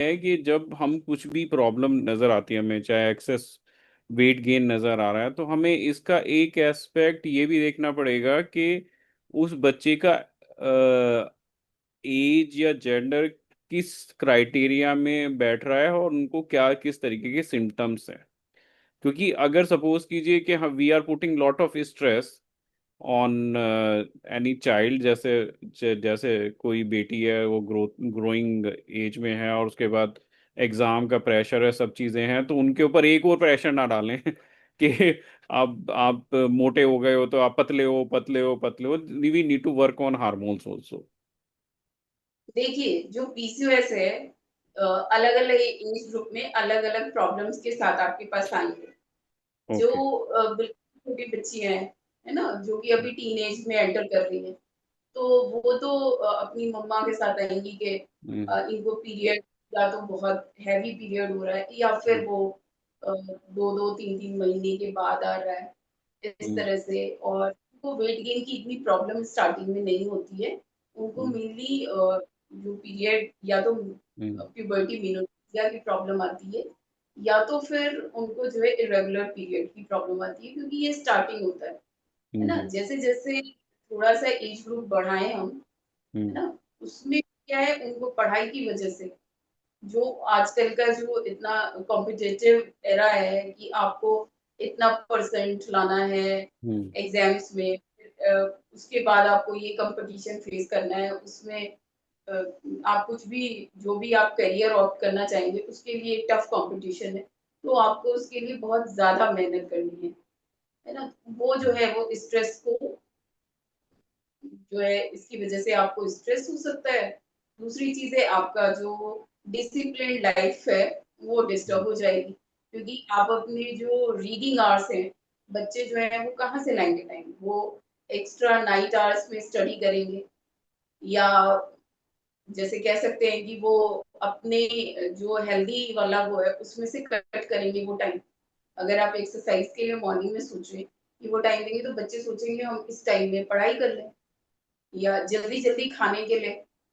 है कि जब हम कुछ भी प्रॉब्लम नजर आती है हमें, चाहे एक्सेस वेट गेन नजर आ रहा है, तो हमें इसका एक एस्पेक्ट ये भी देखना पड़ेगा कि उस बच्चे का एज या जेंडर किस क्राइटेरिया में बैठ रहा है और उनको क्या किस तरीके के सिम्टम्स हैं। क्योंकि अगर सपोज कीजिए कि हम we are putting lot of stress on any child, जैसे जैसे कोई बेटी है वो ग्रोइंग एज में है और उसके बाद एग्जाम का प्रेशर है, सब चीजें हैं, तो उनके ऊपर एक और प्रेशर ना डालें कि आप मोटे हो गए हो तो आप पतले हो पतले हो पतले हो। We need to work on hormones also. देखिए, जो पीसीओएस है, अलग अलग एज ग्रुप में अलग अलग प्रॉब्लम्स के साथ आपके पास आएंगे। जो ओके। बिल्कुल छोटी बच्ची है ना, जो कि अभी टीन एज में एंटर कर रही है, तो वो तो अपनी मम्मा के साथ आएंगी कि हम्म। इनको पीरियड या तो बहुत हैवी पीरियड हो रहा है, या फिर वो 2-2 3-3 महीने के बाद आ रहा है, इस हम्म। तरह से। और उनको वेट गेन की इतनी प्रॉब्लम स्टार्टिंग में नहीं होती है। उनको हम्म। मेनली जो पीरियड या तो हम्म। प्यूबर्टी मेनोपॉज़िया की प्रॉब्लम आती है, या तो फिर उनको जो है इरेगुलर पीरियड की प्रॉब्लम आती है, क्योंकि ये स्टार्टिंग होता है ना। हम्म। जैसे जैसे थोड़ा सा एज ग्रुप बढ़ाएं हम, है हम्म। ना, उसमें क्या है, उनको पढ़ाई की वजह से जो आजकल का जो इतना कॉम्पिटिटिव एरा है कि आपको इतना परसेंट लाना है हम्म। एग्जाम्स में, उसके बाद आपको ये कंपटीशन फेस करना है, उसमें अ, आप कुछ भी, जो भी आप करियर ऑप्ट करना चाहेंगे उसके लिए टफ कंपटीशन है, तो आपको उसके लिए बहुत ज्यादा मेहनत करनी है ना। वो जो है वो स्ट्रेस को जो है इसकी वजह से आपको स्ट्रेस हो सकता है। दूसरी चीज है, आपका जो डिसिप्लिन लाइफ है वो डिस्टर्ब हो जाएगी, क्योंकि आप अपने जो रीडिंग आवर्स हैं, बच्चे जो है वो कहाँ से लाएंगे टाइम, वो एक्स्ट्रा नाइट आवर्स में स्टडी करेंगे, या जैसे कह सकते हैं कि वो अपने जो हेल्दी वाला वो है उसमें से कट करेंगे वो टाइम। अगर आप एक्सरसाइज के लिए मॉर्निंग में सोचें कि वो टाइम देंगे, तो बच्चे सोचेंगे हम इस टाइम में पढ़ाई कर लें, या जल्दी जल्दी खाने के लिए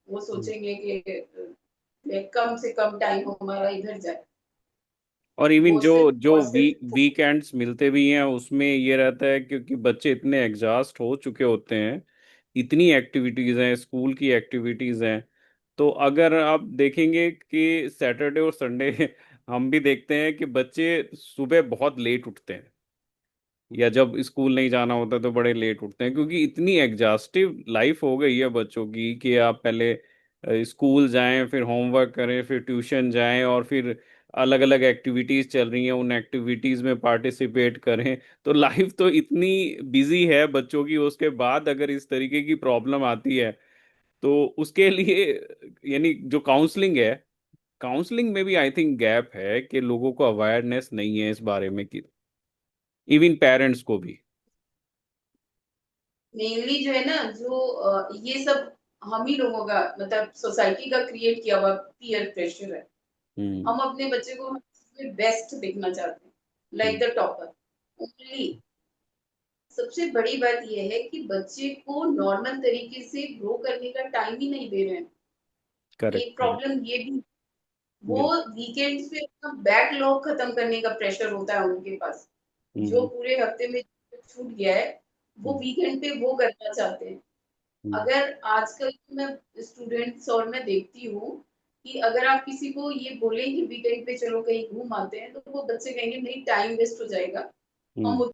वो हम्म। सोचेंगे कि कम से कम टाइम हमारा इधर जाए। और इवन वो जो सिर्फ जो और सिर्फ वीकेंड्स मिलते भी हैं उसमें ये रहता है, क्योंकि बच्चे इतने एग्जॉस्ट हो चुके होते हैं, इतनी एक्टिविटीज हैं, स्कूल की एक्टिविटीज हैं। तो अगर आप देखेंगे कि सैटरडे और संडे हम भी देखते हैं कि बच्चे सुबह बहुत लेट उठते हैं, या जब स्कूल नहीं जाना होता तो बड़े लेट उठते हैं, क्योंकि इतनी एग्जॉस्टिव लाइफ हो गई है बच्चों की कि आप पहले स्कूल जाएं, फिर होमवर्क करें, फिर ट्यूशन जाएं, और फिर अलग अलग एक्टिविटीज चल रही हैं उन एक्टिविटीज में पार्टिसिपेट करें। तो लाइफ तो इतनी बिजी है बच्चों की, उसके बाद अगर इस तरीके की प्रॉब्लम आती है तो उसके लिए यानी जो काउंसलिंग है, काउंसलिंग में भी आई थिंक गैप है कि लोगों को अवेयरनेस नहीं है इस बारे में, कि इवन पेरेंट्स को भी। मेनली जो है ना, जो ये सब हम ही लोगों का, मतलब सोसाइटी का क्रिएट किया हुआ पीयर प्रेशर है। हम्म। हम अपने बच्चे को बेस्ट देखना चाहते हैं, like hmm. The topper only. सबसे बड़ी बात यह है कि बच्चे को नॉर्मल तरीके से ग्रो करने का टाइम ही नहीं दे रहे हैं। करेक्ट एक करेक्ट। प्रॉब्लम ये भी, वो बिल्कुल। वीकेंड्स पे अपना बैकलॉग खत्म करने का प्रेशर होता है उनके पास। जो हम्म। पूरे हफ्ते में छूट गया है, वो हम्म। वीकेंड पे वो करना चाहते हैं। हम्म। अगर आजकल मैं स्टूडेंट्स और मैं देखती हूँ कि अगर आप किसी को ये बोले कि वीकेंड पे चलो कहीं घूम आते हैं, तो वो बच्चे कहेंगे नहीं, टाइम वेस्ट हो जाएगा, हम हम्म।